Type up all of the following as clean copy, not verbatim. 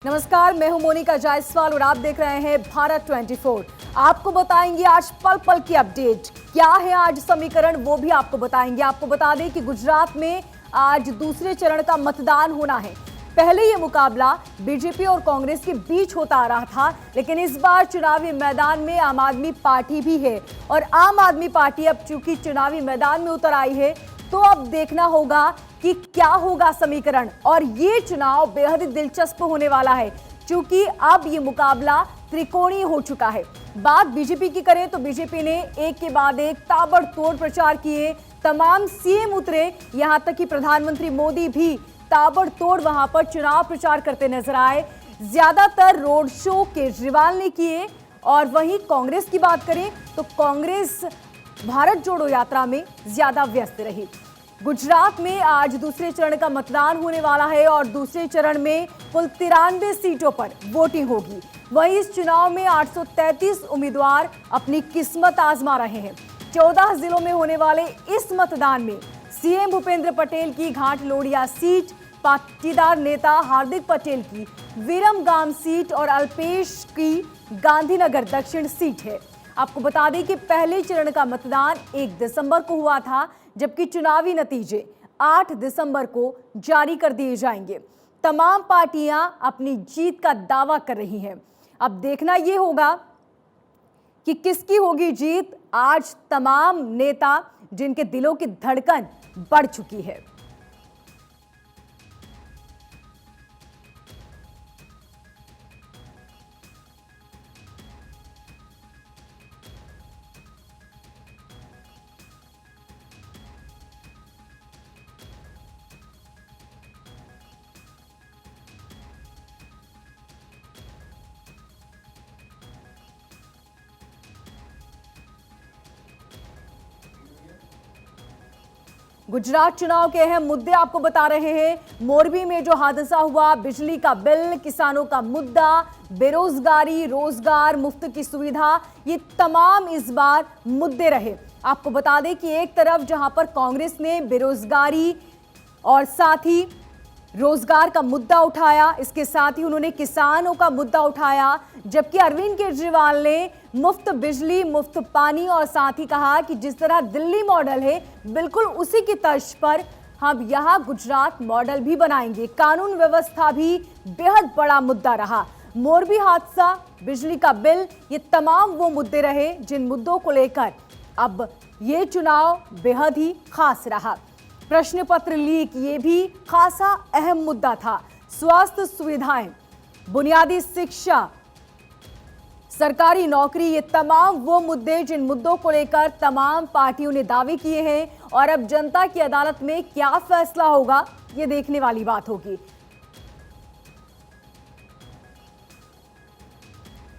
नमस्कार, मैं हूं मोनिका जायसवाल और आप देख रहे हैं भारत 24। आपको बताएंगे आज पल पल की अपडेट। क्या है आज समीकरण, वो भी आपको बताएंगे। आपको बता दें कि गुजरात में आज दूसरे चरण का मतदान होना है। पहले ये मुकाबला बीजेपी और कांग्रेस के बीच होता आ रहा था, लेकिन इस बार चुनावी मैदान में आम आदमी पार्टी भी है और आम आदमी पार्टी अब चूंकि चुनावी मैदान में उतर आई है, तो अब देखना होगा कि क्या होगा समीकरण। और ये चुनाव बेहद दिलचस्प होने वाला है क्योंकि अब ये मुकाबला त्रिकोणीय हो चुका है। बात बीजेपी की करें तो बीजेपी ने एक के बाद एक ताबड़तोड़ प्रचार किए, तमाम सीएम उतरे, यहां तक कि प्रधानमंत्री मोदी भी ताबड़तोड़ वहां पर चुनाव प्रचार करते नजर आए। ज्यादातर रोड शो केजरीवाल ने किए। और वहीं कांग्रेस की बात करें तो कांग्रेस भारत जोड़ो यात्रा में ज्यादा व्यस्त रही। गुजरात में आज दूसरे चरण का मतदान होने वाला है और दूसरे चरण में कुल 93 सीटों पर वोटिंग होगी। वहीं इस चुनाव में 833 उम्मीदवार अपनी किस्मत आजमा रहे हैं। 14 जिलों में होने वाले इस मतदान में सीएम भूपेंद्र पटेल की घाट लोडिया सीट, पाटीदार नेता हार्दिक पटेल की विरमगाम सीट और अल्पेश की गांधीनगर दक्षिण सीट है। आपको बता दें कि पहले चरण का मतदान 1 दिसंबर को हुआ था, जबकि चुनावी नतीजे 8 दिसंबर को जारी कर दिए जाएंगे। तमाम पार्टियां अपनी जीत का दावा कर रही हैं। अब देखना यह होगा कि किसकी होगी जीत। आज तमाम नेता जिनके दिलों की धड़कन बढ़ चुकी है। गुजरात चुनाव के अहम मुद्दे आपको बता रहे हैं। मोरबी में जो हादसा हुआ, बिजली का बिल, किसानों का मुद्दा, बेरोजगारी, रोजगार, मुफ्त की सुविधा, ये तमाम इस बार मुद्दे रहे। आपको बता दें कि एक तरफ जहां पर कांग्रेस ने बेरोजगारी और साथ ही रोजगार का मुद्दा उठाया, इसके साथ ही उन्होंने किसानों का मुद्दा उठाया, जबकि अरविंद केजरीवाल ने मुफ्त बिजली, मुफ्त पानी और साथ ही कहा कि जिस तरह दिल्ली मॉडल है बिल्कुल उसी की तर्ज पर हम यहां गुजरात मॉडल भी बनाएंगे। कानून व्यवस्था भी बेहद बड़ा मुद्दा रहा। मोरबी हादसा, बिजली का बिल, ये तमाम वो मुद्दे रहे जिन मुद्दों को लेकर अब ये चुनाव बेहद ही खास रहा। प्रश्न पत्र लीक, ये भी खासा अहम मुद्दा था। स्वास्थ्य सुविधाएं, बुनियादी शिक्षा, सरकारी नौकरी, ये तमाम वो मुद्दे जिन मुद्दों को लेकर तमाम पार्टियों ने दावे किए हैं। और अब जनता की अदालत में क्या फैसला होगा, ये देखने वाली बात होगी।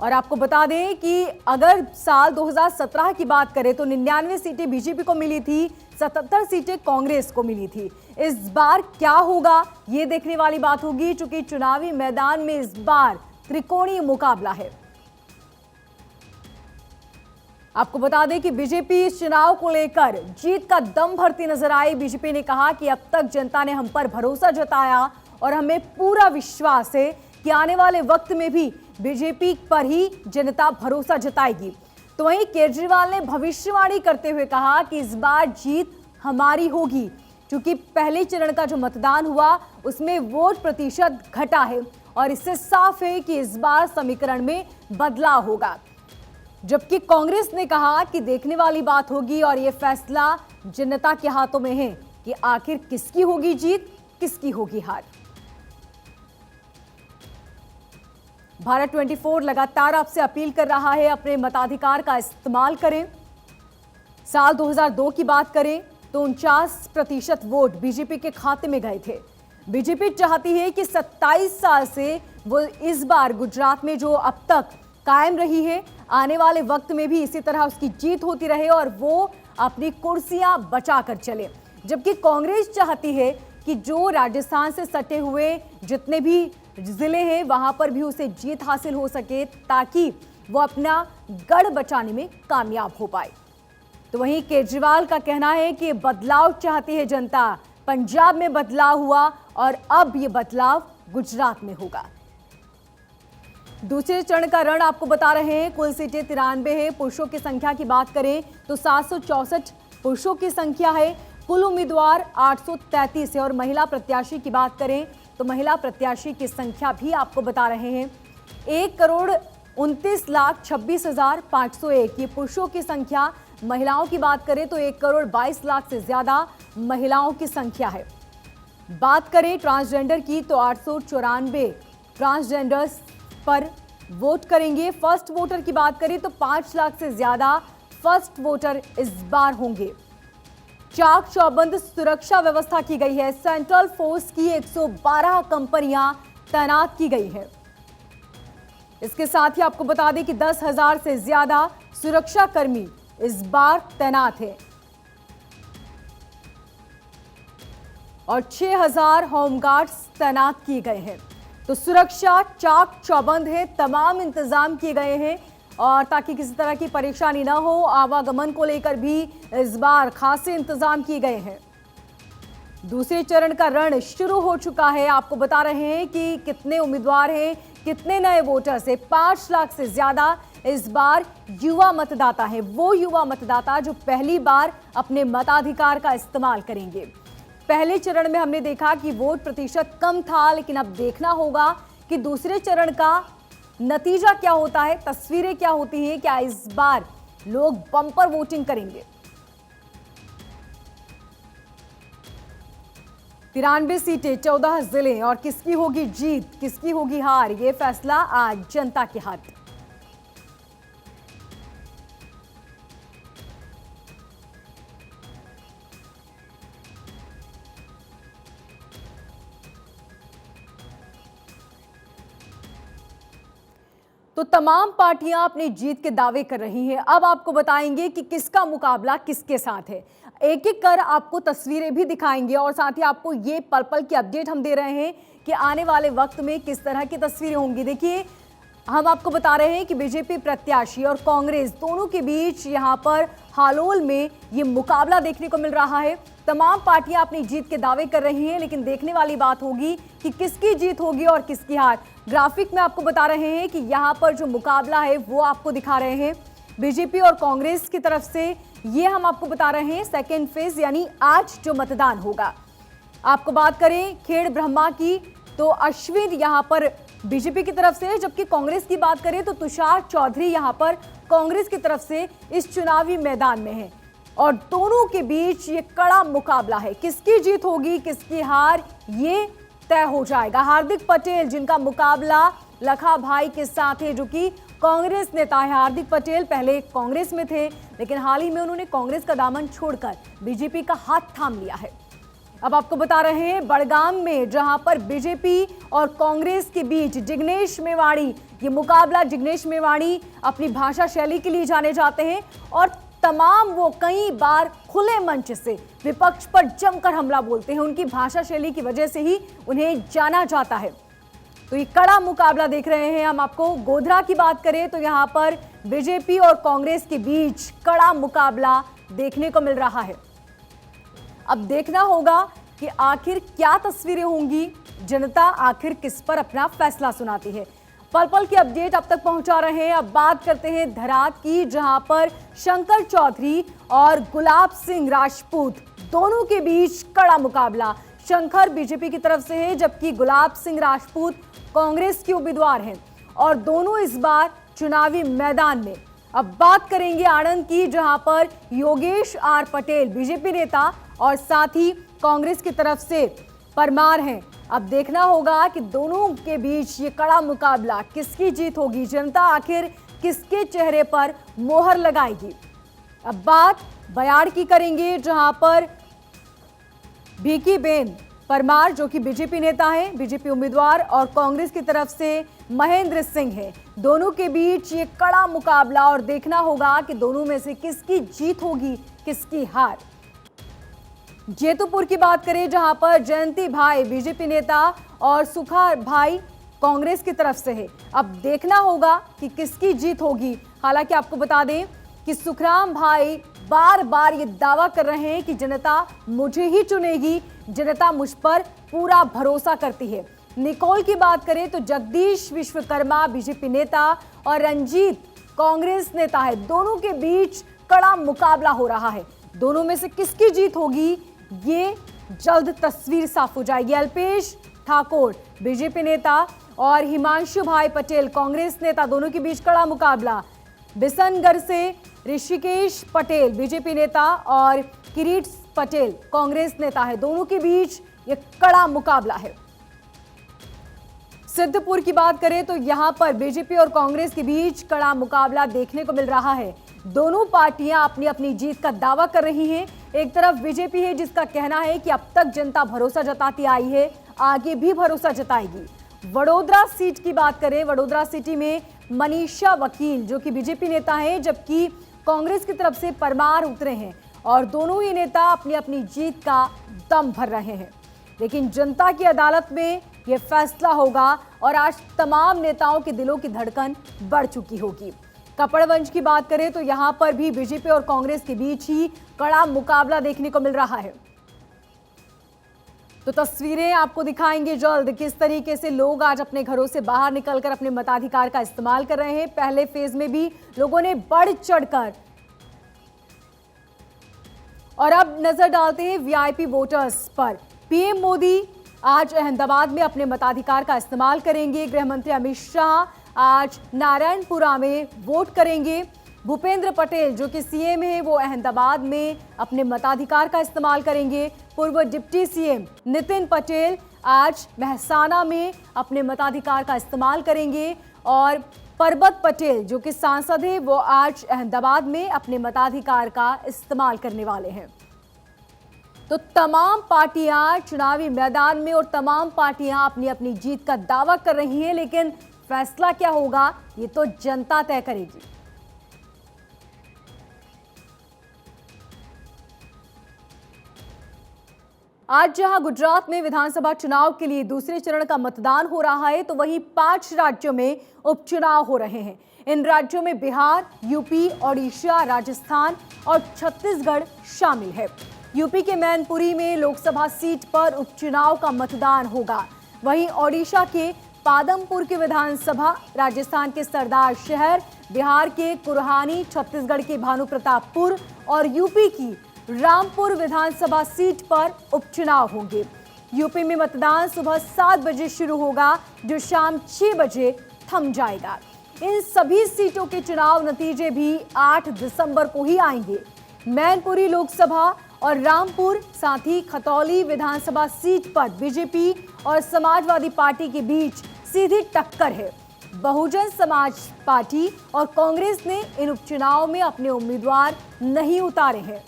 और आपको बता दें कि अगर साल 2017 की बात करें तो 99 सीटें बीजेपी को मिली थी, 77 सीटें कांग्रेस को मिली थी। इस बार क्या होगा, ये देखने वाली बात होगी, क्योंकि चुनावी मैदान में इस बार त्रिकोणीय मुकाबला है। आपको बता दें कि बीजेपी इस चुनाव को लेकर जीत का दम भरती नजर आई। बीजेपी ने कहा कि अब तक जनता ने हम पर भरोसा जताया और हमें पूरा विश्वास है कि आने वाले वक्त में भी बीजेपी पर ही जनता भरोसा जताएगी। तो वहीं केजरीवाल ने भविष्यवाणी करते हुए कहा कि इस बार जीत हमारी होगी, क्योंकि पहले चरण का जो मतदान हुआ उसमें वोट प्रतिशत घटा है और इससे साफ है कि इस बार समीकरण में बदलाव होगा। जबकि कांग्रेस ने कहा कि देखने वाली बात होगी और यह फैसला जनता के हाथों में है कि आखिर किसकी होगी जीत, किसकी होगी हार। भारत 24 लगातार आपसे अपील कर रहा है, अपने मताधिकार का इस्तेमाल करें। साल 2002 की बात करें तो 49% वोट बीजेपी के खाते में गए थे। बीजेपी चाहती है कि 27 साल से वो इस बार गुजरात में जो अब तक कायम रही है, आने वाले वक्त में भी इसी तरह उसकी जीत होती रहे और वो अपनी कुर्सियां बचाकर चले। जबकि कांग्रेस चाहती है कि जो राजस्थान से सटे हुए जितने भी जिले हैं वहां पर भी उसे जीत हासिल हो सके, ताकि वो अपना गढ़ बचाने में कामयाब हो पाए। तो वहीं केजरीवाल का कहना है कि बदलाव चाहती है जनता। पंजाब में बदलाव हुआ और अब ये बदलाव गुजरात में होगा। दूसरे चरण का रण आपको बता रहे हैं। कुल सीटें 93 है। पुरुषों की संख्या की बात करें तो 764 पुरुषों की संख्या है। कुल उम्मीदवार 833 है और महिला प्रत्याशी की बात करें तो महिला प्रत्याशी की संख्या भी आपको बता रहे हैं 1,29,26,501। ये पुरुषों की संख्या। महिलाओं की बात करें तो 1,22,00,000 से ज्यादा महिलाओं की संख्या है। बात करें ट्रांसजेंडर की तो 894 ट्रांसजेंडर्स पर वोट करेंगे। फर्स्ट वोटर की बात करें तो 5 लाख से ज्यादा फर्स्ट वोटर इस बार होंगे। चाक चौबंद सुरक्षा व्यवस्था की गई है। सेंट्रल फोर्स की 112 कंपनियां तैनात की गई है। इसके साथ ही आपको बता दें कि 10,000 से ज्यादा सुरक्षा कर्मी इस बार तैनात है और 6,000 होमगार्ड्स तैनात किए गए हैं। तो सुरक्षा चाक चौबंद है, तमाम इंतजाम किए गए हैं और ताकि किसी तरह की परेशानी ना हो, आवागमन को लेकर भी इस बार खासे इंतजाम किए गए हैं। दूसरे चरण का रण शुरू हो चुका है। आपको बता रहे हैं कि कितने उम्मीदवार हैं, कितने नए वोटर्स हैं। 5 लाख से ज्यादा इस बार युवा मतदाता हैं। वो युवा मतदाता जो पहली बार अपने मताधिकार का इस्तेमाल करेंगे। पहले चरण में हमने देखा कि वोट प्रतिशत कम था, लेकिन अब देखना होगा कि दूसरे चरण का नतीजा क्या होता है, तस्वीरें क्या होती हैं। क्या इस बार लोग बम्पर वोटिंग करेंगे? 93 सीटें, 14 जिले और किसकी होगी जीत, किसकी होगी हार, ये फैसला आज जनता के हाथ। तो तमाम पार्टियां अपनी जीत के दावे कर रही हैं। अब आपको बताएंगे कि किसका मुकाबला किसके साथ है। एक एक कर आपको तस्वीरें भी दिखाएंगे और साथ ही आपको ये पल पल की अपडेट हम दे रहे हैं कि आने वाले वक्त में किस तरह की तस्वीरें होंगी। देखिए, हम आपको बता रहे हैं कि बीजेपी प्रत्याशी और कांग्रेस दोनों के बीच यहां पर हालोल में ये मुकाबला देखने को मिल रहा है। तमाम पार्टियां अपनी जीत के दावे कर रही हैं, लेकिन देखने वाली बात होगी कि किसकी जीत होगी और किसकी हार। ग्राफिक में आपको बता रहे हैं कि यहां पर जो मुकाबला है वो आपको दिखा रहे हैं बीजेपी और कांग्रेस की तरफ से। ये हम आपको बता रहे हैं सेकेंड फेज, यानी आज जो मतदान होगा। आपको बात करें खेड़ ब्रह्मा की तो अश्विन यहां पर बीजेपी की तरफ से, जबकि कांग्रेस की बात करें तो तुषार चौधरी यहां पर कांग्रेस की तरफ से इस चुनावी मैदान में है और दोनों के बीच ये कड़ा मुकाबला है। किसकी जीत होगी, किसकी हार, ये तय हो जाएगा। हार्दिक पटेल जिनका मुकाबला लखा भाई के साथ है, जो कि कांग्रेस नेता है। हार्दिक पटेल पहले कांग्रेस में थे, लेकिन हाल ही में उन्होंने कांग्रेस का दामन छोड़कर बीजेपी का हाथ थाम लिया है। अब आपको बता रहे हैं बड़गाम में, जहां पर बीजेपी और कांग्रेस के बीच जिग्नेश मेवाड़ी, ये मुकाबला जिग्नेश मेवाड़ी अपनी भाषा शैली के लिए जाने जाते हैं और तमाम वो कई बार खुले मंच से विपक्ष पर जमकर हमला बोलते हैं। उनकी भाषा शैली की वजह से ही उन्हें जाना जाता है। तो ये कड़ा मुकाबला देख रहे हैं हम आपको। गोधरा की बात करें तो यहां पर बीजेपी और कांग्रेस के बीच कड़ा मुकाबला देखने को मिल रहा है। अब देखना होगा कि आखिर क्या तस्वीरें होंगी, जनता आखिर किस पर अपना फैसला सुनाती है। पल पल की अपडेट अब तक पहुंचा रहे हैं। अब बात करते हैं धरात की, जहां पर शंकर चौधरी और गुलाब सिंह राजपूत दोनों के बीच कड़ा मुकाबला। शंकर बीजेपी की तरफ से है, जबकि गुलाब सिंह राजपूत कांग्रेस के उम्मीदवार हैं और दोनों इस बार चुनावी मैदान में। अब बात करेंगे आनंद की, जहां पर योगेश आर पटेल बीजेपी नेता और साथ ही कांग्रेस की तरफ से परमार हैं। अब देखना होगा कि दोनों के बीच ये कड़ा मुकाबला, किसकी जीत होगी, जनता आखिर किसके चेहरे पर मोहर लगाएगी। अब बात बयाड़ की करेंगे, जहां पर भीकी बेन परमार जो कि बीजेपी नेता हैं, बीजेपी उम्मीदवार, और कांग्रेस की तरफ से महेंद्र सिंह है। दोनों के बीच ये कड़ा मुकाबला और देखना होगा कि दोनों में से किसकी जीत होगी, किसकी हार। जेतुपुर की बात करें, जहां पर जयंती भाई बीजेपी नेता और सुखा भाई कांग्रेस की तरफ से है। अब देखना होगा कि किसकी जीत होगी। हालांकि आपको बता दें कि सुखराम भाई बार बार ये दावा कर रहे हैं कि जनता मुझे ही चुनेगी, जनता मुझ पर पूरा भरोसा करती है। निकोल की बात करें तो जगदीश विश्वकर्मा बीजेपी नेता और रंजीत कांग्रेस नेता है। दोनों के बीच कड़ा मुकाबला हो रहा है। दोनों में से किसकी जीत होगी ये जल्द तस्वीर साफ हो जाएगी। अल्पेश ठाकुर बीजेपी नेता और हिमांशु भाई पटेल कांग्रेस नेता, दोनों के बीच कड़ा मुकाबला। बिसनगढ़ से ऋषिकेश पटेल बीजेपी नेता और किरीट पटेल कांग्रेस नेता है। दोनों के बीच ये कड़ा मुकाबला है। सिद्धपुर की बात करें तो यहां पर बीजेपी और कांग्रेस के बीच कड़ा मुकाबला देखने को मिल रहा है। दोनों पार्टियां अपनी अपनी जीत का दावा कर रही हैं। एक तरफ बीजेपी है जिसका कहना है कि अब तक जनता भरोसा जताती आई है, आगे भी भरोसा जताएगी। वडोदरा सीट की बात करें, वडोदरा सिटी में मनीषा वकील जो कि बीजेपी नेता है, जबकि कांग्रेस की तरफ से परमार उतरे हैं और दोनों ही नेता अपनी अपनी जीत का दम भर रहे हैं। लेकिन जनता की अदालत में यह फैसला होगा और आज तमाम नेताओं के दिलों की धड़कन बढ़ चुकी होगी। कपड़वंज की बात करें तो यहां पर भी बीजेपी और कांग्रेस के बीच ही कड़ा मुकाबला देखने को मिल रहा है। तो तस्वीरें आपको दिखाएंगे जल्द किस तरीके से लोग आज अपने घरों से बाहर निकलकर अपने मताधिकार का इस्तेमाल कर रहे हैं। पहले फेज में भी लोगों ने बढ़ चढ़कर, और अब नजर डालते हैं वीआईपी वोटर्स पर। पीएम मोदी आज अहमदाबाद में अपने मताधिकार का इस्तेमाल करेंगे। गृह मंत्री अमित शाह आज नारायणपुरा में वोट करेंगे। भूपेंद्र पटेल जो कि सीएम है वो अहमदाबाद में अपने मताधिकार का इस्तेमाल करेंगे। पूर्व डिप्टी सीएम नितिन पटेल आज मेहसाना में अपने मताधिकार का इस्तेमाल करेंगे और परबत पटेल जो कि सांसद है वो आज अहमदाबाद में अपने मताधिकार का इस्तेमाल करने वाले हैं। तो तमाम पार्टियां चुनावी मैदान में और तमाम पार्टियां अपनी अपनी जीत का दावा कर रही हैं, लेकिन फैसला क्या होगा ये तो जनता तय करेगी। आज जहां गुजरात में विधानसभा चुनाव के लिए दूसरे चरण का मतदान हो रहा है, तो वहीं 5 राज्यों में उपचुनाव हो रहे हैं। इन राज्यों में बिहार, यूपी, ओडिशा, राजस्थान और छत्तीसगढ़ शामिल है। यूपी के मैनपुरी में लोकसभा सीट पर उपचुनाव का मतदान होगा। वहीं ओडिशा के पादमपुर के विधानसभा, राजस्थान के सरदार शहर, बिहार के कुरहानी, छत्तीसगढ़ के भानुप्रतापपुर और यूपी की रामपुर विधानसभा सीट पर उपचुनाव होंगे। यूपी में मतदान सुबह 7 बजे शुरू होगा जो शाम 6 बजे थम जाएगा। इन सभी सीटों के चुनाव नतीजे भी 8 दिसंबर को ही आएंगे। मैनपुरी लोकसभा और रामपुर साथ ही खतौली विधानसभा सीट पर बीजेपी और समाजवादी पार्टी के बीच सीधी टक्कर है। बहुजन समाज पार्टी और कांग्रेस ने इन उपचुनाव में अपने उम्मीदवार नहीं उतारे हैं।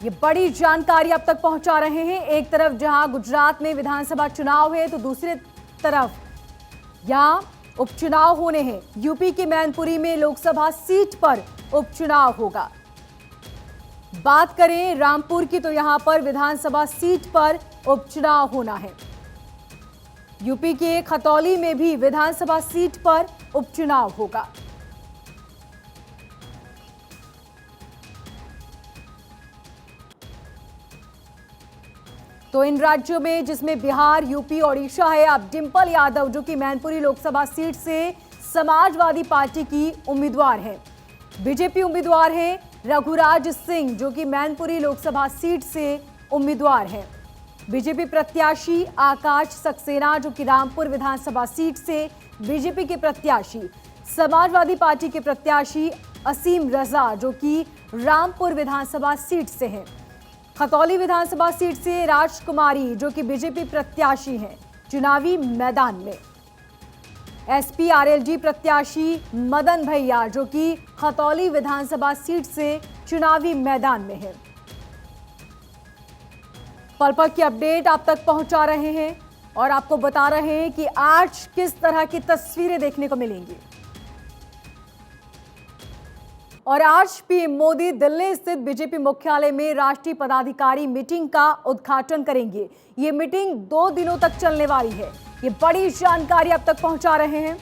ये बड़ी जानकारी अब तक पहुंचा रहे हैं। एक तरफ जहां गुजरात में विधानसभा चुनाव है तो दूसरी तरफ यहां उपचुनाव होने हैं। यूपी के मैनपुरी में लोकसभा सीट पर उपचुनाव होगा। बात करें रामपुर की तो यहां पर विधानसभा सीट पर उपचुनाव होना है। यूपी के खतौली में भी विधानसभा सीट पर उपचुनाव होगा। तो इन राज्यों में जिसमें बिहार, यूपी, ओडिशा है, अब डिंपल यादव जो कि मैनपुरी लोकसभा सीट से समाजवादी पार्टी की उम्मीदवार है। बीजेपी उम्मीदवार है रघुराज सिंह जो कि मैनपुरी लोकसभा सीट से उम्मीदवार है। बीजेपी प्रत्याशी आकाश सक्सेना जो कि रामपुर विधानसभा सीट से बीजेपी के प्रत्याशी। समाजवादी पार्टी के प्रत्याशी असीम रजा जो कि रामपुर विधानसभा सीट से हैं। खतौली विधानसभा सीट से राजकुमारी जो कि बीजेपी प्रत्याशी हैं चुनावी मैदान में। एसपी आरएलडी प्रत्याशी मदन भैया जो कि खतौली विधानसभा सीट से चुनावी मैदान में है। पल पल की अपडेट आप तक पहुंचा रहे हैं और आपको बता रहे हैं कि आज किस तरह की तस्वीरें देखने को मिलेंगी। और आज पीएम मोदी दिल्ली स्थित बीजेपी मुख्यालय में राष्ट्रीय पदाधिकारी मीटिंग का उद्घाटन करेंगे। ये मीटिंग 2 दिनों तक चलने वाली है। ये बड़ी जानकारी अब तक पहुंचा रहे हैं।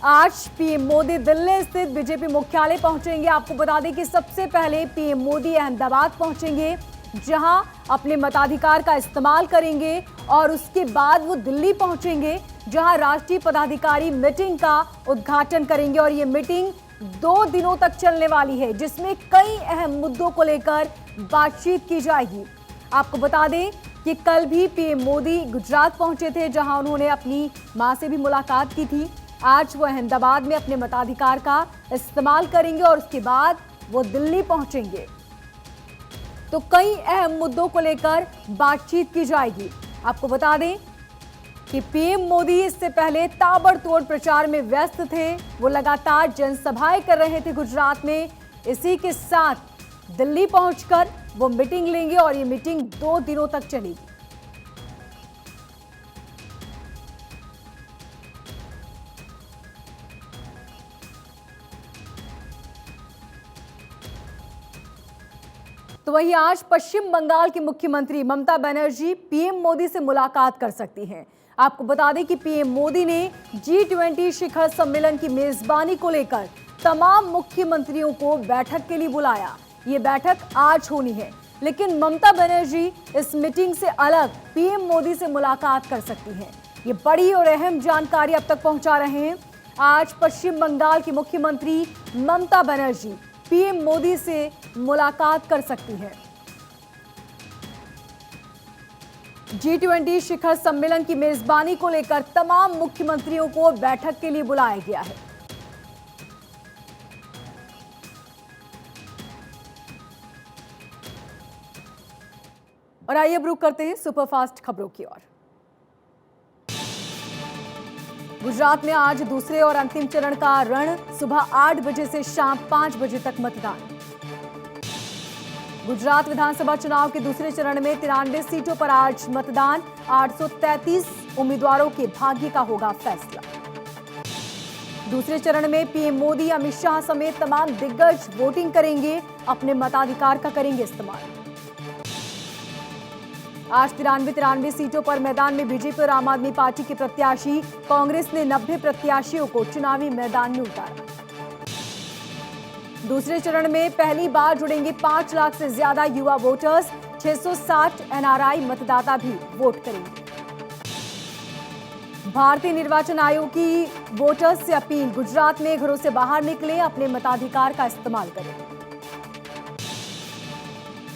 आज पीएम मोदी दिल्ली स्थित बीजेपी मुख्यालय पहुंचेंगे। आपको बता दें कि सबसे पहले पीएम मोदी अहमदाबाद पहुंचेंगे जहां अपने मताधिकार का इस्तेमाल करेंगे और उसके बाद वो दिल्ली पहुंचेंगे, जहां राष्ट्रीय पदाधिकारी मीटिंग का उद्घाटन करेंगे। और ये मीटिंग 2 दिनों तक चलने वाली है, जिसमें कई अहम मुद्दों को लेकर बातचीत की जाएगी। आपको बता दें कि कल भी पीएम मोदी गुजरात पहुंचे थे, जहां उन्होंने अपनी मां से भी मुलाकात की थी। आज वो अहमदाबाद में अपने मताधिकार का इस्तेमाल करेंगे और उसके बाद वो दिल्ली पहुंचेंगे। तो कई अहम मुद्दों को लेकर बातचीत की जाएगी। आपको बता दें कि पीएम मोदी इससे पहले ताबड़तोड़ प्रचार में व्यस्त थे। वो लगातार जनसभाएं कर रहे थे गुजरात में। इसी के साथ दिल्ली पहुंचकर वो मीटिंग लेंगे और ये मीटिंग 2 दिनों तक चलेगी। तो वहीं आज पश्चिम बंगाल की मुख्यमंत्री ममता बनर्जी पीएम मोदी से मुलाकात कर सकती हैं। आपको बता दें कि पीएम मोदी ने G20 शिखर सम्मेलन की मेजबानी को लेकर तमाम मुख्यमंत्रियों को बैठक के लिए बुलाया। ये बैठक आज होनी है, लेकिन ममता बनर्जी इस मीटिंग से अलग पीएम मोदी से मुलाकात कर सकती हैं। ये बड़ी और अहम जानकारी अब तक पहुंचा रहे हैं। आज पश्चिम बंगाल की मुख्यमंत्री ममता बनर्जी पीएम मोदी से मुलाकात कर सकती है। G20 शिखर सम्मेलन की मेजबानी को लेकर तमाम मुख्यमंत्रियों को बैठक के लिए बुलाया गया है। और आइए अब रुक करते हैं सुपरफास्ट खबरों की ओर। गुजरात में आज दूसरे और अंतिम चरण का रण। सुबह 8 बजे से शाम 5 बजे तक मतदान। गुजरात विधानसभा चुनाव के दूसरे चरण में 93 सीटों पर आज मतदान। 833 उम्मीदवारों के भाग्य का होगा फैसला। दूसरे चरण में पीएम मोदी, अमित शाह समेत तमाम दिग्गज वोटिंग करेंगे, अपने मताधिकार का करेंगे इस्तेमाल। आज 93 सीटों पर मैदान में बीजेपी और आम आदमी पार्टी के प्रत्याशी। कांग्रेस ने 90 प्रत्याशियों को चुनावी मैदान में उतारा। दूसरे चरण में पहली बार जुड़ेंगे 5 लाख से ज्यादा युवा वोटर्स। 660 एनआरआई मतदाता भी वोट करेंगे। भारतीय निर्वाचन आयोग की वोटर्स से अपील, गुजरात में घरों से बाहर निकलें, अपने मताधिकार का इस्तेमाल करें।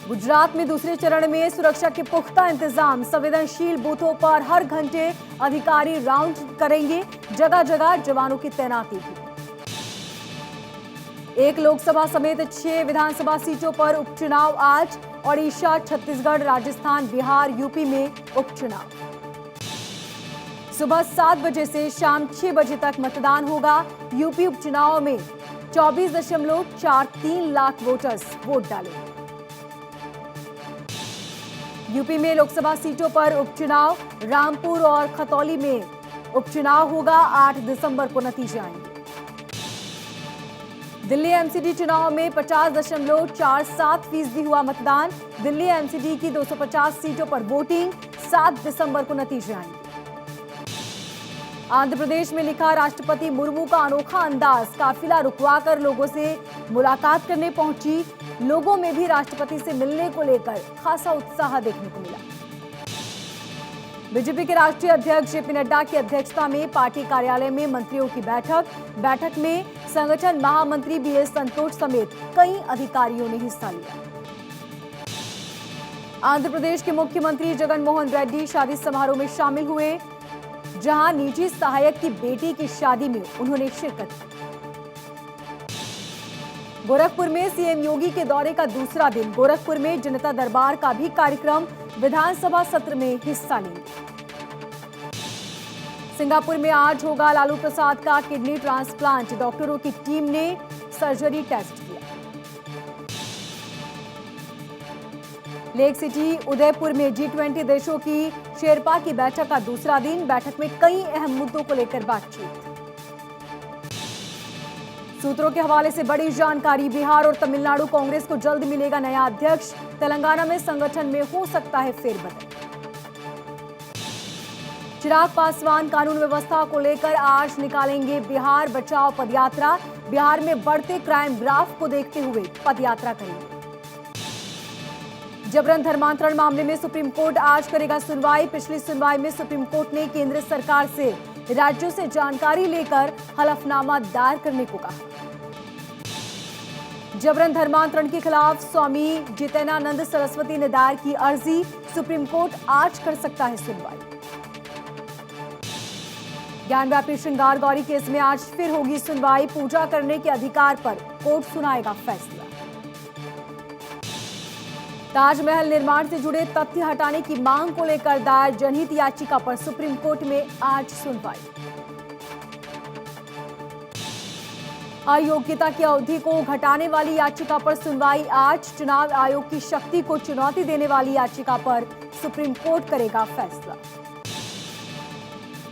गुजरात में दूसरे चरण में सुरक्षा के पुख्ता इंतजाम। संवेदनशील बूथों पर हर घंटे अधिकारी राउंड करेंगे। जगह जगह जवानों की तैनाती भी। 1 लोकसभा समेत 6 विधानसभा सीटों पर उपचुनाव आज। ओडिशा, छत्तीसगढ़, राजस्थान, बिहार, यूपी में उपचुनाव। सुबह 7 बजे से शाम 6 बजे तक मतदान होगा। यूपी उपचुनाव में 24.43 लाख वोटर्स वोट डालेंगे। यूपी में लोकसभा सीटों पर उपचुनाव। रामपुर और खतौली में उपचुनाव होगा। 8 दिसंबर को नतीजे आएंगे। दिल्ली एमसीडी चुनाव में 50.47% हुआ मतदान। दिल्ली एमसीडी की 250 सीटों पर वोटिंग। 7 दिसंबर को नतीजे आएंगे। आंध्र प्रदेश में लिखा राष्ट्रपति मुर्मू का अनोखा अंदाज। काफिला रुकवाकर लोगों से मुलाकात करने पहुंची। लोगों में भी राष्ट्रपति से मिलने को लेकर खासा उत्साह देखने को मिला। बीजेपी के राष्ट्रीय अध्यक्ष जेपी नड्डा की अध्यक्षता में पार्टी कार्यालय में मंत्रियों की बैठक में संगठन महामंत्री बीएस संतोष समेत कई अधिकारियों ने हिस्सा लिया। आंध्र प्रदेश के मुख्यमंत्री जगन मोहन रेड्डी शादी समारोह में शामिल हुए, जहां निजी सहायक की बेटी की शादी में उन्होंने शिरकत की। गोरखपुर में सीएम योगी के दौरे का दूसरा दिन। गोरखपुर में जनता दरबार का भी कार्यक्रम। विधानसभा सत्र में हिस्सा लेंगे। सिंगापुर में आज होगा लालू प्रसाद का किडनी ट्रांसप्लांट। डॉक्टरों की टीम ने सर्जरी टेस्ट किया। लेक सिटी उदयपुर में G20 देशों की शेरपा की बैठक का दूसरा दिन। बैठक में कई अहम मुद्दों को लेकर बातचीत। सूत्रों के हवाले से बड़ी जानकारी। बिहार और तमिलनाडु कांग्रेस को जल्द मिलेगा नया अध्यक्ष। तेलंगाना में संगठन में हो सकता है फेरबदल। चिराग पासवान कानून व्यवस्था को लेकर आज निकालेंगे बिहार बचाओ पदयात्रा। बिहार में बढ़ते क्राइम ग्राफ को देखते हुए पदयात्रा करेंगे। जबरन धर्मांतरण मामले में सुप्रीम कोर्ट आज करेगा सुनवाई। पिछली सुनवाई में सुप्रीम कोर्ट ने केंद्र सरकार से राज्यों से जानकारी लेकर हलफनामा दायर करने को कहा। जबरन धर्मांतरण के खिलाफ स्वामी जितेनानंद सरस्वती ने दायर की अर्जी। सुप्रीम कोर्ट आज कर सकता है सुनवाई। ज्ञानव्यापी श्रृंगार गौरी केस में आज फिर होगी सुनवाई। पूजा करने के अधिकार पर कोर्ट सुनाएगा फैसला। ताजमहल निर्माण से जुड़े तथ्य हटाने की मांग को लेकर दायर जनहित याचिका पर सुप्रीम कोर्ट में आज सुनवाई। अयोग्यता की अवधि को घटाने वाली याचिका पर सुनवाई आज। चुनाव आयोग की शक्ति को चुनौती देने वाली याचिका पर सुप्रीम कोर्ट करेगा फैसला।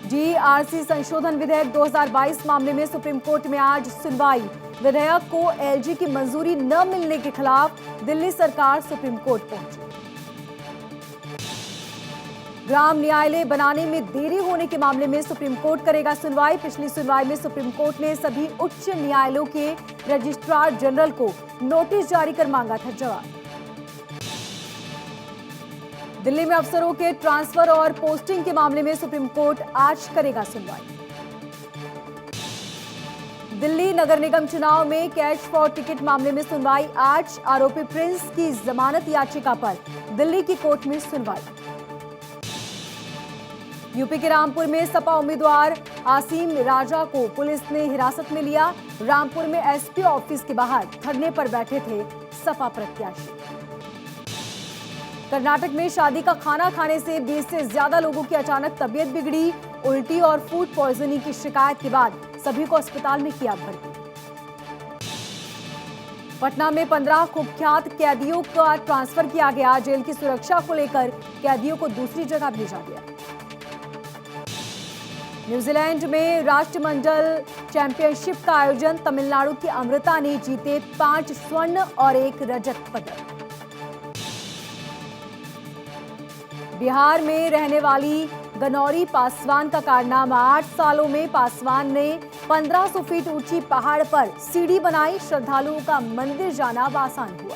जीआरसी संशोधन विधेयक 2022 मामले में सुप्रीम कोर्ट में आज सुनवाई। विधेयक को एलजी की मंजूरी न मिलने के खिलाफ दिल्ली सरकार सुप्रीम कोर्ट पहुंची। ग्राम न्यायालय बनाने में देरी होने के मामले में सुप्रीम कोर्ट करेगा सुनवाई। पिछली सुनवाई में सुप्रीम कोर्ट ने सभी उच्च न्यायालयों के रजिस्ट्रार जनरल को नोटिस जारी कर मांगा था जवाब। दिल्ली में अफसरों के ट्रांसफर और पोस्टिंग के मामले में सुप्रीम कोर्ट आज करेगा सुनवाई। दिल्ली नगर निगम चुनाव में कैश फॉर टिकट मामले में सुनवाई आज। आरोपी प्रिंस की जमानत याचिका पर दिल्ली की कोर्ट में सुनवाई। यूपी के रामपुर में सपा उम्मीदवार आसिम राजा को पुलिस ने हिरासत में लिया। रामपुर में एसपी ऑफिस के बाहर धरने पर बैठे थे सपा प्रत्याशी। कर्नाटक में शादी का खाना खाने से 20 से ज्यादा लोगों की अचानक तबीयत बिगड़ी। उल्टी और फूड पॉइजनिंग की शिकायत के बाद सभी को अस्पताल में किया भर्ती। पटना में 15 कुख्यात कैदियों का ट्रांसफर किया गया। जेल की सुरक्षा को लेकर कैदियों को दूसरी जगह भेजा गया। न्यूजीलैंड में राष्ट्रमंडल चैंपियनशिप का आयोजन। तमिलनाडु की अमृता ने जीते 5 स्वर्ण और 1 रजत पदक। बिहार में रहने वाली गनौरी पासवान का कारनामा। 8 सालों में पासवान ने 1500 फीट ऊंची पहाड़ पर सीढ़ी बनाई। श्रद्धालुओं का मंदिर जाना आसान हुआ।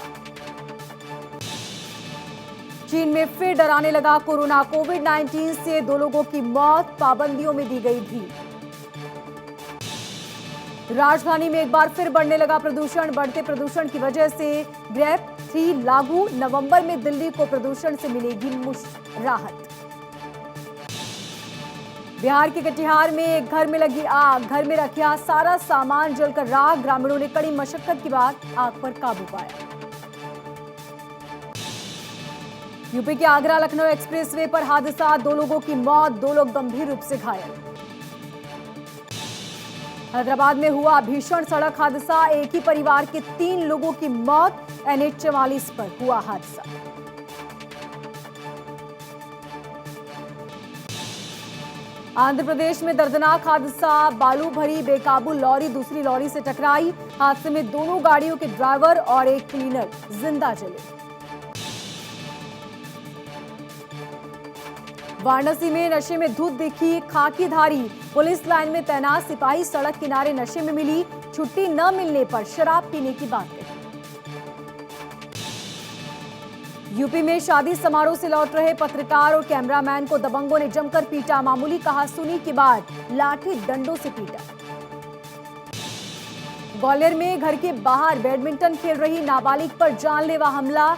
चीन में फिर डराने लगा कोरोना। कोविड-19 से 2 लोगों की मौत। पाबंदियों में दी गई ढील। राजधानी में एक बार फिर बढ़ने लगा प्रदूषण। बढ़ते प्रदूषण की वजह से ग्रेप 3 लागू। नवंबर में दिल्ली को प्रदूषण से मिलेगी राहत। बिहार के कटिहार में एक घर में लगी आग। घर में रखा सारा सामान जलकर राख। ग्रामीणों ने कड़ी मशक्कत के बाद आग पर काबू पाया। यूपी के आगरा लखनऊ एक्सप्रेसवे पर हादसा। 2 लोगों की मौत, 2 लोग गंभीर रूप से घायल। हैदराबाद में हुआ भीषण सड़क हादसा। एक ही परिवार के 3 लोगों की मौत। NH 44 पर हुआ हादसा। आंध्र प्रदेश में दर्दनाक हादसा। बालू भरी बेकाबू लॉरी दूसरी लॉरी से टकराई। हादसे में दोनों गाड़ियों के ड्राइवर और एक क्लीनर जिंदा जले। वाराणसी में नशे में धुत दिखी खाकीधारी। पुलिस लाइन में तैनात सिपाही सड़क किनारे नशे में मिली। छुट्टी न मिलने पर शराब पीने की बात कही। यूपी में शादी समारोह से लौट रहे पत्रकार और कैमरामैन को दबंगों ने जमकर पीटा। मामूली कहासुनी के बाद लाठी डंडों से पीटा। ग्वालियर में घर के बाहर बैडमिंटन खेल रही नाबालिग पर जानलेवा हमला।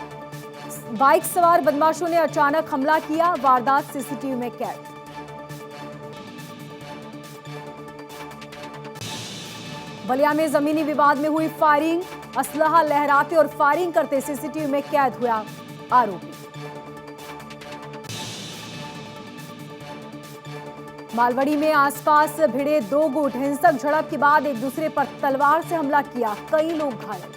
बाइक सवार बदमाशों ने अचानक हमला किया। वारदात सीसीटीवी में कैद। बलिया में जमीनी विवाद में हुई फायरिंग। असलहा लहराते और फायरिंग करते सीसीटीवी में कैद हुआ आरोपी। मालवड़ी में आसपास भिड़े 2 गुट। हिंसक झड़प के बाद एक दूसरे पर तलवार से हमला किया। कई लोग घायल।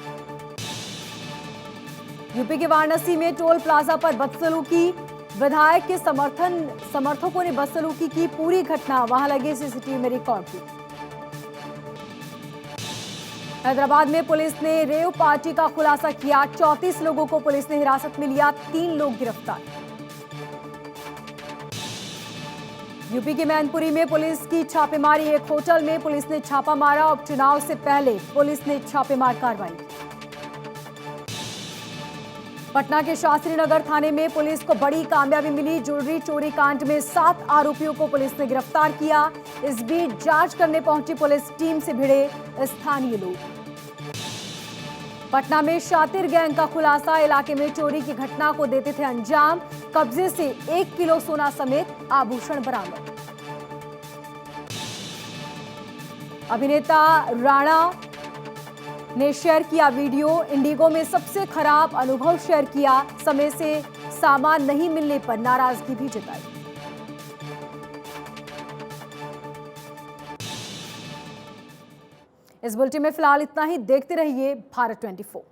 यूपी के वाराणसी में टोल प्लाजा पर बदसलूकी। विधायक के समर्थकों ने बदसलूकी की। पूरी घटना वहां लगे सीसीटीवी में रिकॉर्ड की। हैदराबाद में पुलिस ने रेव पार्टी का खुलासा किया। 34 लोगों को पुलिस ने हिरासत में लिया। 3 लोग गिरफ्तार। यूपी के मैनपुरी में पुलिस की छापेमारी। एक होटल में पुलिस ने छापा मारा। उपचुनाव से पहले पुलिस ने छापेमार कार्रवाई की। पटना के शास्त्री नगर थाने में पुलिस को बड़ी कामयाबी मिली। ज्वेलरी चोरी कांड में 7 आरोपियों को पुलिस ने गिरफ्तार किया। इस बीच जांच करने पहुंची पुलिस टीम से भिड़े स्थानीय लोग। पटना में शातिर गैंग का खुलासा। इलाके में चोरी की घटना को देते थे अंजाम। कब्जे से 1 किलो सोना समेत आभूषण बरामद। अभिनेता राणा ने शेयर किया वीडियो। इंडिगो में सबसे खराब अनुभव शेयर किया। समय से सामान नहीं मिलने पर नाराजगी भी जताई। इस बुलेटिन में फिलहाल इतना ही। देखते रहिए भारत 24।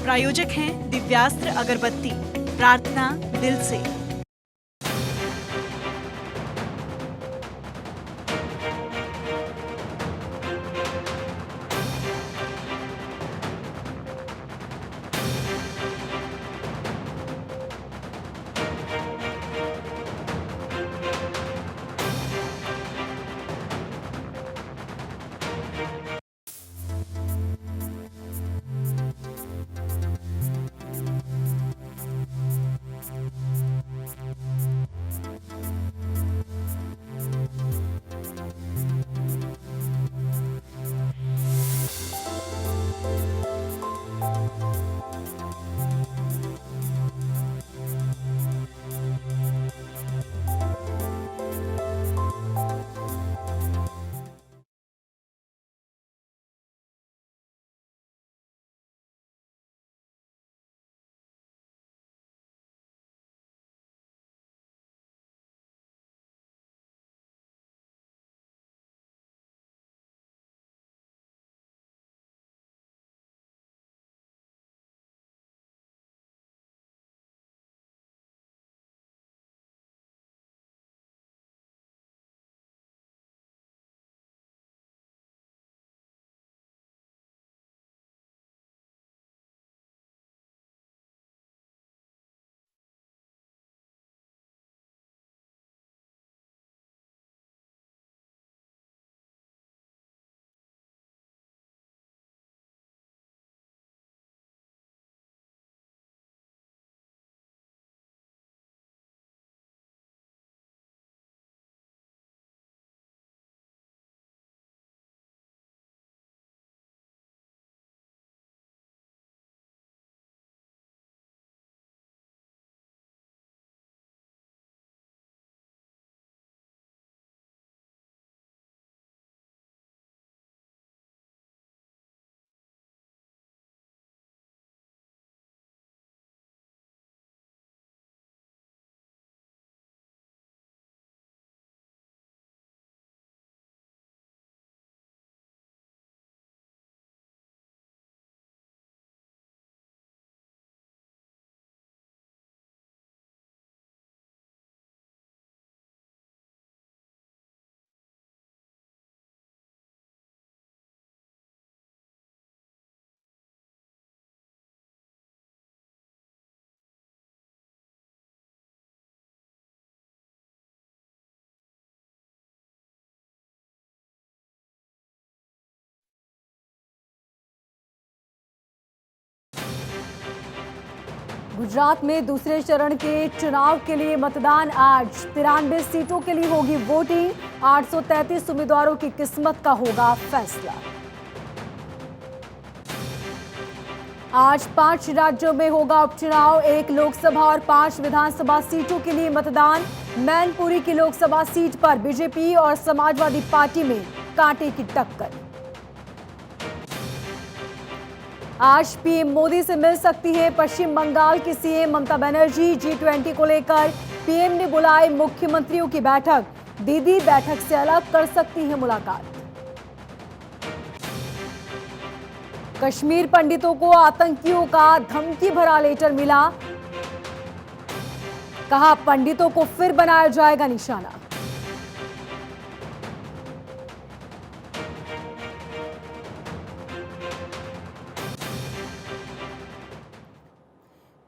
प्रायोजक हैं दिव्यास्त्र अगरबत्ती। प्रार्थना दिल से। गुजरात में दूसरे चरण के चुनाव के लिए मतदान आज। 93 सीटों के लिए होगी वोटिंग। 833 उम्मीदवारों की किस्मत का होगा फैसला। आज 5 राज्यों में होगा उपचुनाव। 1 लोकसभा और 5 विधानसभा सीटों के लिए मतदान। मैनपुरी की लोकसभा सीट पर बीजेपी और समाजवादी पार्टी में कांटे की टक्कर। आज पीएम मोदी से मिल सकती है पश्चिम बंगाल की सीएम ममता बनर्जी। G20 को लेकर पीएम ने बुलाई मुख्यमंत्रियों की बैठक। दीदी बैठक से अलग कर सकती है मुलाकात। कश्मीर पंडितों को आतंकियों का धमकी भरा लेटर मिला। कहा पंडितों को फिर बनाया जाएगा निशाना।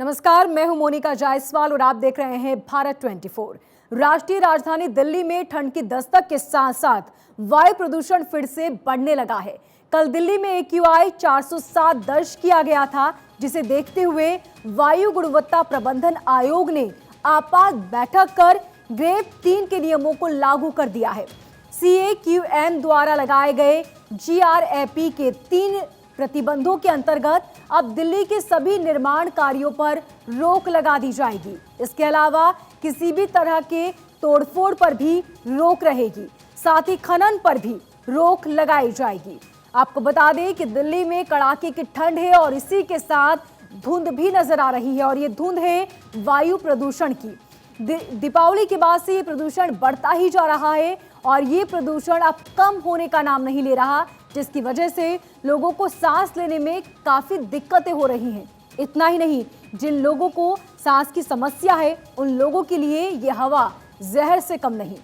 नमस्कार, मैं हूं मोनिका जायसवाल और आप देख रहे हैं भारत 24। राष्ट्रीय राजधानी दिल्ली में ठंड की दस्तक के साथ साथ वायु प्रदूषण फिर से बढ़ने लगा है। कल दिल्ली में AQI 407 दर्ज किया गया था, जिसे देखते हुए वायु गुणवत्ता प्रबंधन आयोग ने आपात बैठक कर ग्रेड 3 के नियमों को लागू कर दिया है। CAQM द्वारा लगाए गए GRAP के 3 प्रतिबंधों के अंतर्गत अब दिल्ली के सभी निर्माण कार्यों पर रोक लगा दी जाएगी। इसके अलावा किसी भी तरह के तोड़फोड़ पर भी रोक रहेगी, साथ ही खनन पर भी रोक लगाई जाएगी। आपको बता दें कि दिल्ली में कड़ाके की ठंड है और इसी के साथ धुंध भी नजर आ रही है और ये धुंध है वायु प्रदूषण की। दीपावली के बाद से ये प्रदूषण बढ़ता ही जा रहा है और ये प्रदूषण अब कम होने का नाम नहीं ले रहा, जिसकी वजह से लोगों को सांस लेने में काफी दिक्कतें हो रही हैं। इतना ही नहीं, जिन लोगों को सांस की समस्या है उन लोगों के लिए ये हवा जहर से कम नहीं।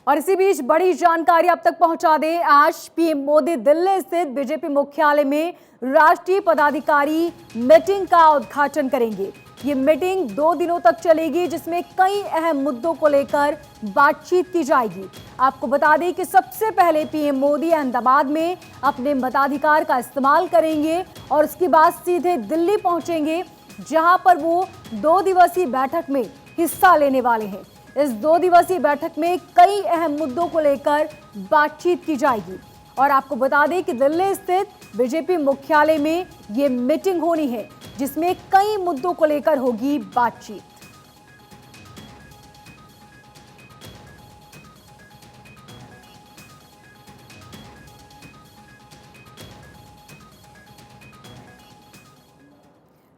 और इसी बीच बड़ी जानकारी अब तक पहुंचा दें। आज PM मोदी दिल्ली स्थित बीजेपी मुख्यालय में राष्ट्रीय पदाधिकारी मीटिंग का उद्घाटन करेंगे। ये मीटिंग 2 दिनों तक चलेगी, जिसमें कई अहम मुद्दों को लेकर बातचीत की जाएगी। आपको बता दें कि सबसे पहले PM मोदी अहमदाबाद में अपने मताधिकार का इस्तेमाल करेंगे और उसके बाद सीधे दिल्ली पहुंचेंगे, जहां पर वो 2 दिवसीय बैठक में हिस्सा लेने वाले हैं। इस 2 दिवसीय बैठक में कई अहम मुद्दों को लेकर बातचीत की जाएगी और आपको बता दें कि दिल्ली स्थित बीजेपी मुख्यालय में ये मीटिंग होनी है, जिसमें कई मुद्दों को लेकर होगी बातचीत।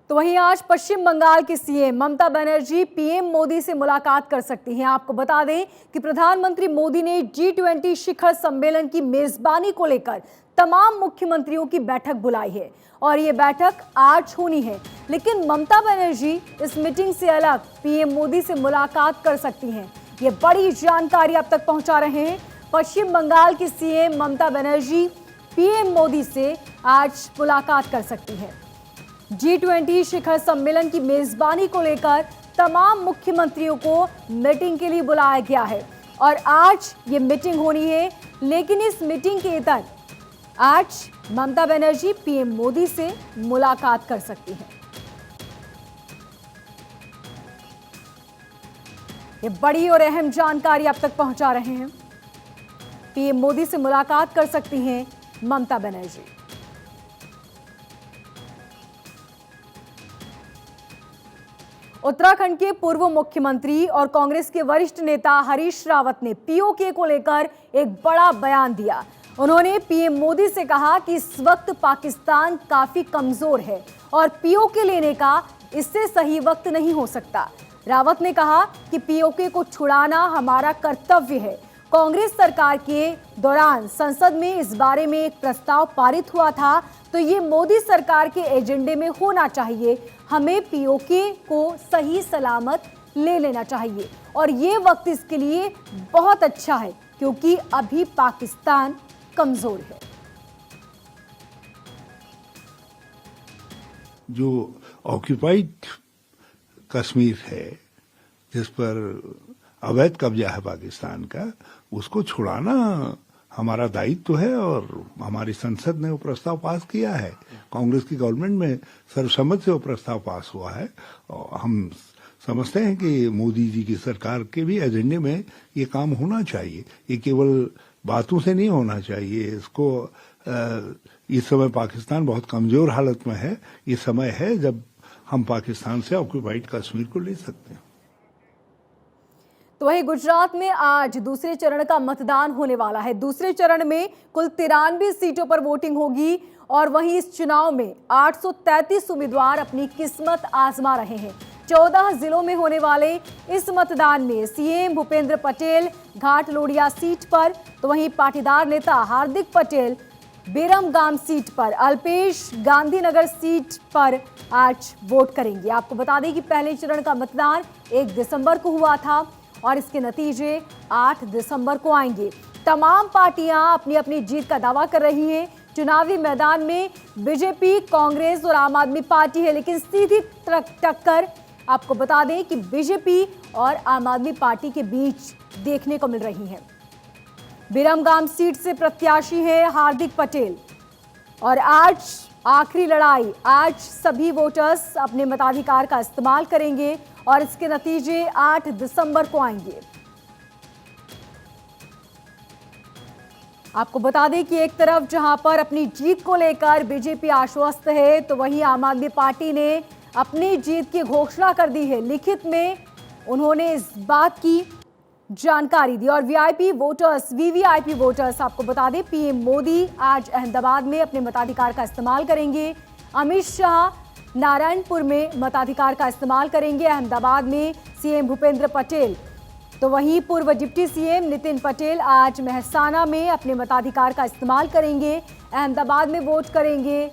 तो वहीं आज पश्चिम बंगाल की CM ममता बनर्जी PM मोदी से मुलाकात कर सकती हैं। आपको बता दें कि प्रधानमंत्री मोदी ने G20 शिखर सम्मेलन की मेजबानी को लेकर तमाम मुख्यमंत्रियों की बैठक बुलाई है और ये बैठक आज होनी है। लेकिन ममता बनर्जी इस मीटिंग से अलग PM मोदी से मुलाकात कर सकती हैं। ये बड़ी जानकारी अब तक पहुंचा रहे हैं। पश्चिम बंगाल की CM ममता बनर्जी PM मोदी से आज मुलाकात कर सकती हैं। G20 शिखर सम्मेलन की मेजबानी को लेकर तमाम मुख्यमंत्रियों को मीटिंग के लिए बुलाया गया है और आज ये मीटिंग होनी है। लेकिन इस मीटिंग के इतर आज ममता बनर्जी PM मोदी से मुलाकात कर सकती हैं। ये बड़ी और अहम जानकारी अब तक पहुंचा रहे हैं। PM मोदी से मुलाकात कर सकती हैं ममता बनर्जी। उत्तराखंड के पूर्व मुख्यमंत्री और कांग्रेस के वरिष्ठ नेता हरीश रावत ने POK को लेकर एक बड़ा बयान दिया। उन्होंने PM मोदी से कहा कि इस वक्त पाकिस्तान काफी कमजोर है और POK लेने का इससे सही वक्त नहीं हो सकता। रावत ने कहा कि POK को छुड़ाना हमारा कर्तव्य है। कांग्रेस सरकार के दौरान संसद में इस बारे में एक प्रस्ताव पारित हुआ था, तो ये मोदी सरकार के एजेंडे में होना चाहिए। हमें POK को सही सलामत ले लेना चाहिए और ये वक्त इसके लिए बहुत अच्छा है, क्योंकि अभी पाकिस्तान कमजोर है। जो ऑक्यूपाइड कश्मीर है, जिस पर अवैध कब्जा है पाकिस्तान का, उसको छुड़ाना हमारा दायित्व है और हमारी संसद ने वो प्रस्ताव पास किया है। कांग्रेस की गवर्नमेंट में सर्वसम्मति से वो प्रस्ताव पास हुआ है और हम समझते हैं कि मोदी जी की सरकार के भी एजेंडे में ये काम होना चाहिए। ये केवल बातों से नहीं होना चाहिए। इसको इस समय पाकिस्तान बहुत कमजोर हालत में है। ये समय है जब हम पाकिस्तान से ऑक्यूपाइड कश्मीर को ले सकते हैं। तो वहीं गुजरात में आज दूसरे चरण का मतदान होने वाला है। दूसरे चरण में कुल 93 सीटों पर वोटिंग होगी और वहीं इस चुनाव में 833 उम्मीदवार अपनी किस्मत आजमा रहे हैं। 14 जिलों में होने वाले इस मतदान में CM भूपेंद्र पटेल घाट लोडिया सीट पर, तो वहीं पाटीदार नेता हार्दिक पटेल बेरमगाम सीट पर, अल्पेश गांधीनगर सीट पर आज वोट करेंगे। आपको बता दें कि पहले चरण का मतदान 1 दिसंबर को हुआ था और इसके नतीजे 8 दिसंबर को आएंगे। तमाम पार्टियां अपनी अपनी जीत का दावा कर रही हैं। चुनावी मैदान में बीजेपी, कांग्रेस और आम आदमी पार्टी है, लेकिन सीधी टक्कर आपको बता दें कि बीजेपी और आम आदमी पार्टी के बीच देखने को मिल रही है। बिरमगाम सीट से प्रत्याशी है हार्दिक पटेल और आज आखिरी लड़ाई। आज सभी वोटर्स अपने मताधिकार का इस्तेमाल करेंगे और इसके नतीजे 8 दिसंबर को आएंगे। आपको बता दें कि एक तरफ जहां पर अपनी जीत को लेकर बीजेपी आश्वस्त है, तो वहीं आम आदमी पार्टी ने अपनी जीत की घोषणा कर दी है। लिखित में उन्होंने इस बात की जानकारी दी। और वीवीआईपी वोटर्स आपको बता दें, पीएम मोदी आज अहमदाबाद में अपने मताधिकार का इस्तेमाल करेंगे। अमित शाह नारायणपुर में मताधिकार का इस्तेमाल करेंगे। अहमदाबाद में सीएम भूपेंद्र पटेल, तो वहीं पूर्व डिप्टी सीएम नितिन पटेल आज मेहसाना में अपने मताधिकार का इस्तेमाल करेंगे। अहमदाबाद में वोट करेंगे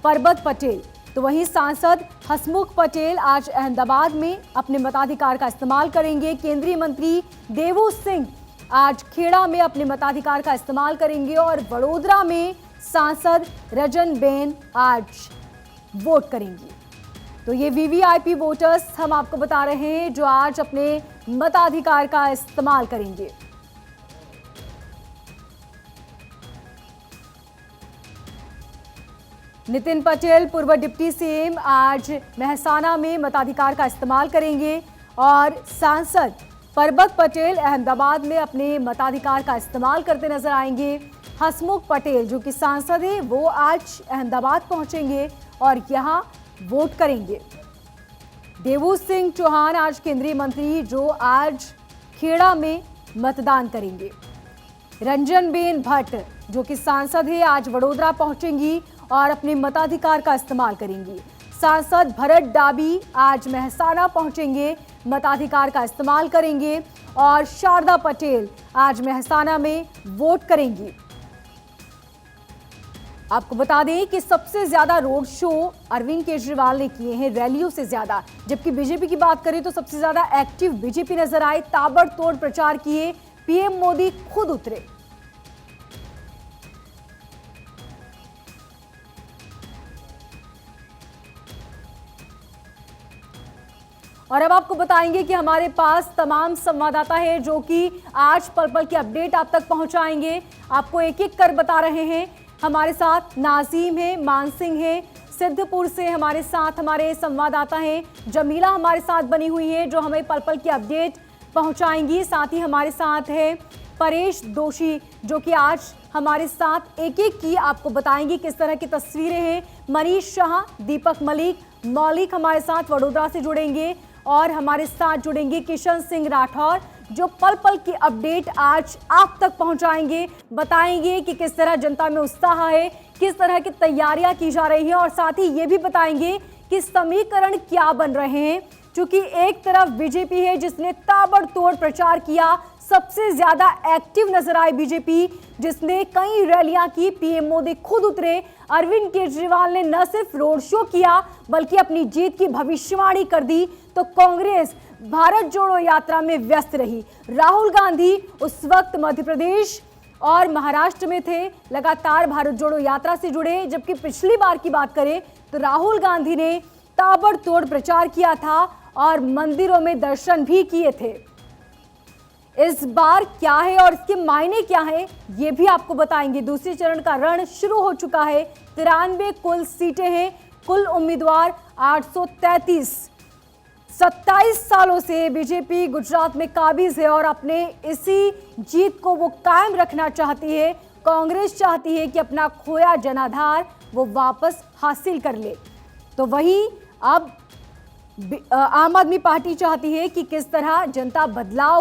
परबत पटेल, तो वहीं सांसद हसमुख पटेल आज अहमदाबाद में अपने मताधिकार का इस्तेमाल करेंगे। केंद्रीय मंत्री देवू सिंह आज खेड़ा में अपने मताधिकार का इस्तेमाल करेंगे और वडोदरा में सांसद रजनबेन आज वोट करेंगी। तो ये वीवीआईपी वोटर्स हम आपको बता रहे हैं जो आज अपने मताधिकार का इस्तेमाल करेंगे। नितिन पटेल पूर्व डिप्टी सीएम आज मेहसाना में मताधिकार का इस्तेमाल करेंगे और सांसद परबत पटेल अहमदाबाद में अपने मताधिकार का इस्तेमाल करते नजर आएंगे। हसमुख पटेल जो कि सांसद है, वो आज अहमदाबाद पहुंचेंगे और यहां वोट करेंगे। देवू सिंह चौहान आज केंद्रीय मंत्री जो आज खेड़ा में मतदान करेंगे। रंजनबेन भट्ट जो कि सांसद है, आज वडोदरा पहुंचेंगी और अपने मताधिकार का इस्तेमाल करेंगी। सांसद भरत डाबी आज मेहसाना पहुंचेंगे, मताधिकार का इस्तेमाल करेंगे और शारदा पटेल आज मेहसाना में वोट करेंगी। आपको बता दें कि सबसे ज्यादा रोड शो अरविंद केजरीवाल ने किए हैं, रैलियों से ज्यादा। जबकि बीजेपी की बात करें तो सबसे ज्यादा एक्टिव बीजेपी नजर आए, ताबड़तोड़ प्रचार किए, पीएम मोदी खुद उतरे। और अब आपको बताएंगे कि हमारे पास तमाम संवाददाता है जो कि आज पल पल की अपडेट आप तक पहुंचाएंगे। आपको एक एक कर बता रहे हैं। हमारे साथ नाजीम है, मानसिंह है, सिद्धपुर से हमारे साथ हमारे संवाददाता हैं, जमीला हमारे साथ बनी हुई है जो हमें पल पल की अपडेट पहुंचाएंगी। साथ ही हमारे साथ है परेश दोषी जो कि आज हमारे साथ एक एक की आपको बताएंगी किस तरह की तस्वीरें हैं। मनीष शाह, दीपक मौलिक हमारे साथ वडोदरा से जुड़ेंगे और हमारे साथ जुड़ेंगे किशन सिंह राठौर जो पल पल की अपडेट आज आप तक पहुंचाएंगे, बताएंगे कि किस तरह जनता में उत्साह है, किस तरह की तैयारियां की जा रही हैं और साथ ही ये भी बताएंगे कि समीकरण क्या बन रहे हैं। क्योंकि एक तरफ बीजेपी है जिसने ताबड़तोड़ प्रचार किया, सबसे ज्यादा एक्टिव नजर आई बीजेपी जिसने कई रैलियां की, पीएम मोदी खुद उतरे। अरविंद केजरीवाल ने न सिर्फ रोड शो किया बल्कि अपनी जीत की भविष्यवाणी कर दी। तो कांग्रेस भारत जोड़ो यात्रा में व्यस्त रही। राहुल गांधी उस वक्त मध्य प्रदेश और महाराष्ट्र में थे, लगातार भारत जोड़ो यात्रा से जुड़े। जबकि पिछली बार की बात करें तो राहुल गांधी ने ताबड़तोड़ प्रचार किया था और मंदिरों में दर्शन भी किए थे। इस बार क्या है और इसके मायने क्या है ये भी आपको बताएंगे। दूसरे चरण का रण शुरू हो चुका है। 93 कुल सीटें हैं, कुल उम्मीदवार 833। 27 सालों से बीजेपी गुजरात में काबिज है और अपने इसी जीत को वो कायम रखना चाहती है। कांग्रेस चाहती है कि अपना खोया जनाधार वो वापस हासिल कर ले। तो वहीं अब आम आदमी पार्टी चाहती है कि किस तरह जनता बदलाव